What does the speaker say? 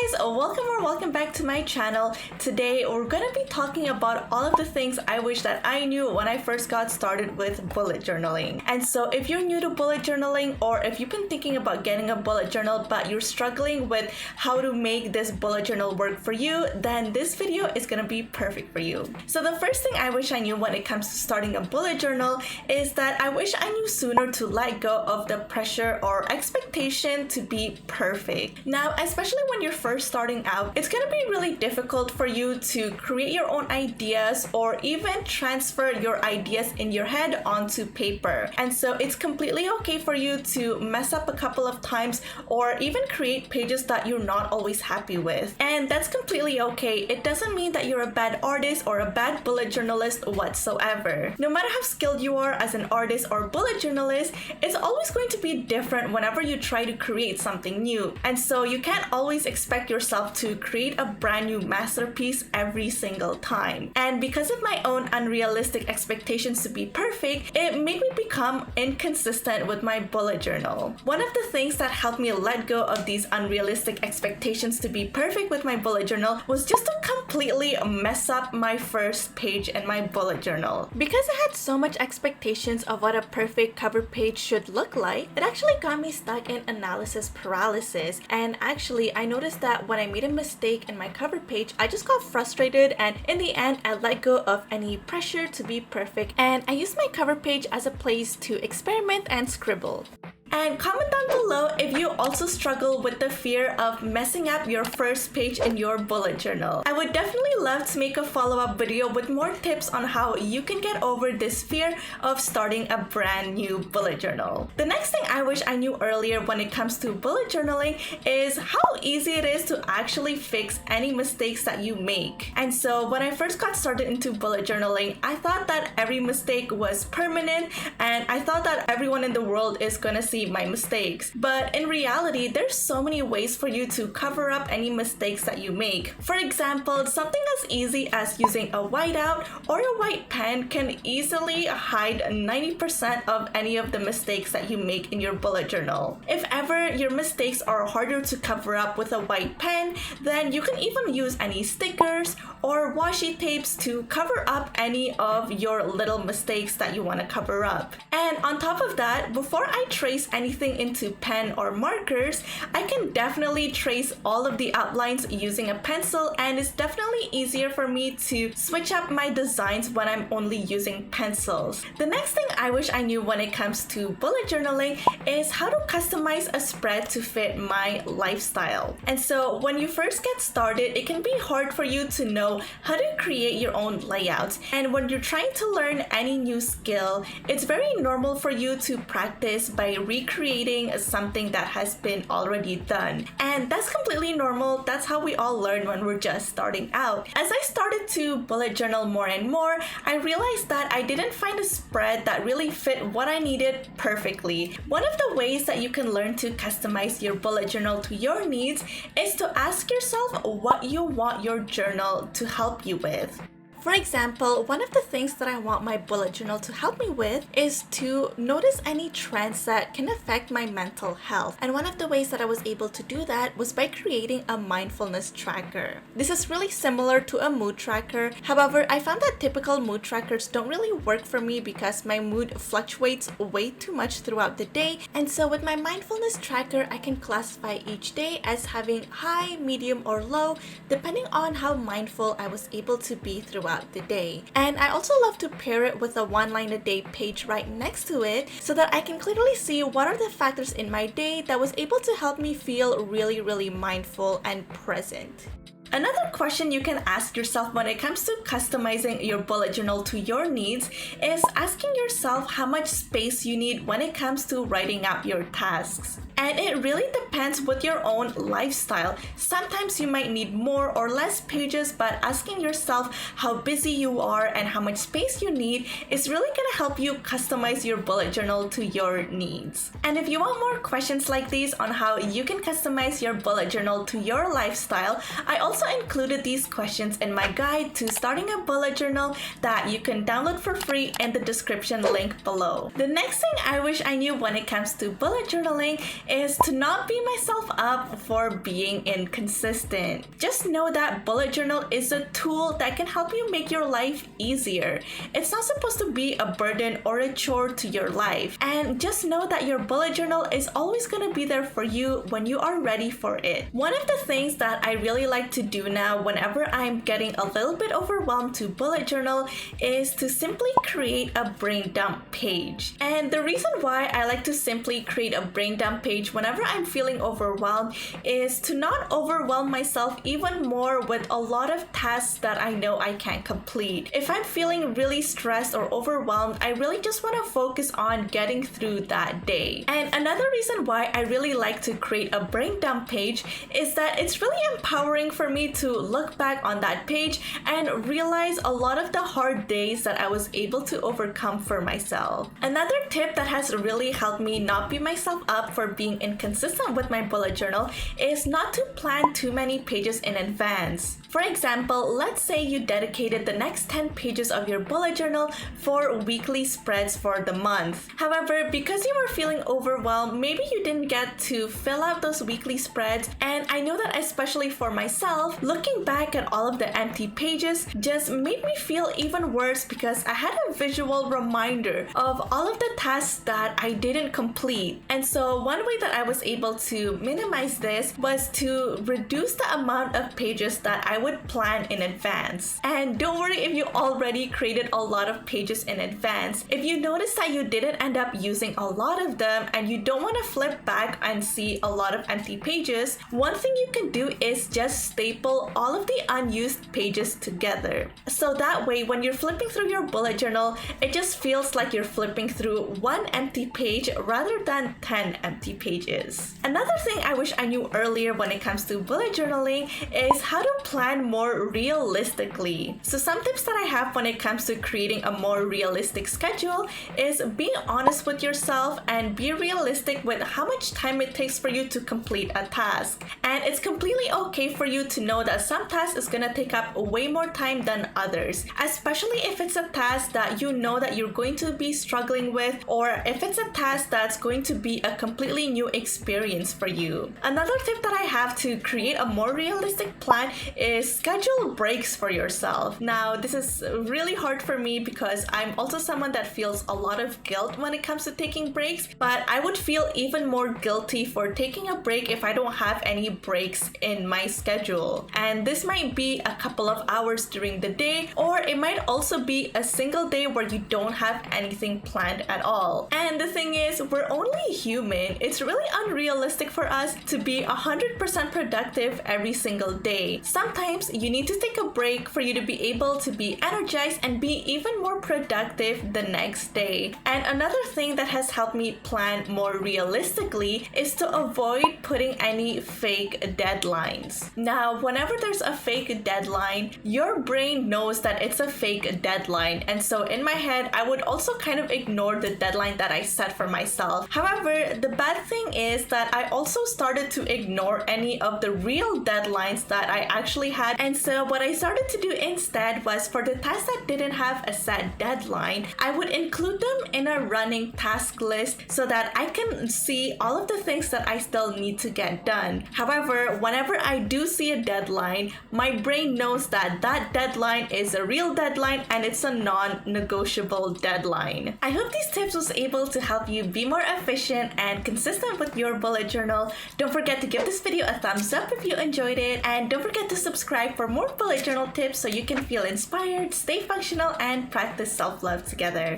guys, welcome back to my channel. Today we're gonna be talking about all of the things I wish that I knew when I first got started with bullet journaling. And so if you're new to bullet journaling, or if you've been thinking about getting a bullet journal but you're struggling with how to make this bullet journal work for you, then this video is gonna be perfect for you. So the first thing I wish I knew when it comes to starting a bullet journal is that I wish I knew sooner to let go of the pressure or expectation to be perfect. Now, especially when you're first starting out, it's gonna be really difficult for you to create your own ideas or even transfer your ideas in your head onto paper. And so it's completely okay for you to mess up a couple of times or even create pages that you're not always happy with. And that's completely okay. It doesn't mean that you're a bad artist or a bad bullet journalist whatsoever. No matter how skilled you are as an artist or bullet journalist, it's always going to be different whenever you try to create something new. And so you can't always expect yourself to create a brand new masterpiece every single time. And because of my own unrealistic expectations to be perfect, it made me become inconsistent with my bullet journal. One of the things that helped me let go of these unrealistic expectations to be perfect with my bullet journal was just to completely mess up my first page in my bullet journal. Because I had so much expectations of what a perfect cover page should look like, it actually got me stuck in analysis paralysis. And actually, I noticed that when I made a mistake in my cover page, I just got frustrated, and in the end, I let go of any pressure to be perfect, and I used my cover page as a place to experiment and scribble. And comment down below if you also struggle with the fear of messing up your first page in your bullet journal. I would definitely love to make a follow-up video with more tips on how you can get over this fear of starting a brand new bullet journal. The next thing I wish I knew earlier when it comes to bullet journaling is how easy it is to actually fix any mistakes that you make. And so when I first got started into bullet journaling, I thought that every mistake was permanent, and I thought that everyone in the world is gonna see my mistakes. But in reality, there's so many ways for you to cover up any mistakes that you make. For example, something as easy as using a whiteout or a white pen can easily hide 90% of any of the mistakes that you make in your bullet journal. If ever your mistakes are harder to cover up with a white pen, then you can even use any stickers or washi tapes to cover up any of your little mistakes that you want to cover up. And on top of that, before I trace anything into pen or markers, I can definitely trace all of the outlines using a pencil, and it's definitely easier for me to switch up my designs when I'm only using pencils. The next thing I wish I knew when it comes to bullet journaling is how to customize a spread to fit my lifestyle. And so when you first get started, it can be hard for you to know how to create your own layouts. And when you're trying to learn any new skill, it's very normal for you to practice by recreating something that has been already done. And that's completely normal. That's how we all learn when we're just starting out. As I started to bullet journal more and more, I realized that I didn't find a spread that really fit what I needed perfectly. One of the ways that you can learn to customize your bullet journal to your needs is to ask yourself what you want your journal to help you with. For example, one of the things that I want my bullet journal to help me with is to notice any trends that can affect my mental health. And one of the ways that I was able to do that was by creating a mindfulness tracker. This is really similar to a mood tracker. However, I found that typical mood trackers don't really work for me because my mood fluctuates way too much throughout the day. And so with my mindfulness tracker, I can classify each day as having high, medium, or low, depending on how mindful I was able to be throughout the day. And I also love to pair it with a one line a day page right next to it so that I can clearly see what are the factors in my day that was able to help me feel really mindful and present. Another question you can ask yourself when it comes to customizing your bullet journal to your needs is asking yourself how much space you need when it comes to writing out your tasks. And it really depends with your own lifestyle. Sometimes you might need more or less pages, but asking yourself how busy you are and how much space you need is really gonna help you customize your bullet journal to your needs. And if you want more questions like these on how you can customize your bullet journal to your lifestyle, I also also included these questions in my guide to starting a bullet journal that you can download for free in the description link below. The next thing I wish I knew when it comes to bullet journaling is to not beat myself up for being inconsistent. Just know that bullet journal is a tool that can help you make your life easier. It's not supposed to be a burden or a chore to your life. And just know that your bullet journal is always going to be there for you when you are ready for it. One of the things that I really like to do now whenever I'm getting a little bit overwhelmed to bullet journal is to simply create a brain dump page. And the reason why I like to simply create a brain dump page whenever I'm feeling overwhelmed is to not overwhelm myself even more with a lot of tasks that I know I can't complete. If I'm feeling really stressed or overwhelmed, I really just want to focus on getting through that day. And another reason why I really like to create a brain dump page is that it's really empowering for me to look back on that page and realize a lot of the hard days that I was able to overcome for myself. Another tip that has really helped me not beat myself up for being inconsistent with my bullet journal is not to plan too many pages in advance. For example, let's say you dedicated the next 10 pages of your bullet journal for weekly spreads for the month. However, because you were feeling overwhelmed, maybe you didn't get to fill out those weekly spreads, and I know that especially for myself, looking back at all of the empty pages just made me feel even worse because I had a visual reminder of all of the tasks that I didn't complete. And so one way that I was able to minimize this was to reduce the amount of pages that I would plan in advance. And don't worry if you already created a lot of pages in advance. If you notice that you didn't end up using a lot of them and you don't want to flip back and see a lot of empty pages, one thing you can do is just staple all of the unused pages together. So that way, when you're flipping through your bullet journal, it just feels like you're flipping through one empty page rather than 10 empty pages. Another thing I wish I knew earlier when it comes to bullet journaling is how to plan more realistically. So some tips that I have when it comes to creating a more realistic schedule is being honest with yourself and be realistic with how much time it takes for you to complete a task. And it's completely okay for you to know that some tasks is gonna take up way more time than others, especially if it's a task that you know that you're going to be struggling with, or if it's a task that's going to be a completely new experience for you. Another tip that I have to create a more realistic plan is schedule breaks for yourself. Now, this is really hard for me because I'm also someone that feels a lot of guilt when it comes to taking breaks, but I would feel even more guilty for taking a break if I don't have any breaks in my schedule. And this might be a couple of hours during the day, or it might also be a single day where you don't have anything planned at all. And the thing is, we're only human. It's really unrealistic for us to be 100% productive every single day. Sometimes you need to take a break for you to be able to be energized and be even more productive the next day. And another thing that has helped me plan more realistically is to avoid putting any fake deadlines. Now, whenever there's a fake deadline, your brain knows that it's a fake deadline. And so in my head, I would also kind of ignore the deadline that I set for myself. However, the bad thing is that I also started to ignore any of the real deadlines that I actually had. And so what I started to do instead was, for the tasks that didn't have a set deadline, I would include them in a running task list so that I can see all of the things that I still need to get done. However, whenever I do see a deadline, my brain knows that that deadline is a real deadline and it's a non-negotiable deadline. I hope these tips was able to help you be more efficient and consistent with your bullet journal. Don't forget to give this video a thumbs up if you enjoyed it, and don't forget to subscribe for more bullet journal tips so you can feel inspired, stay functional, and practice self-love together.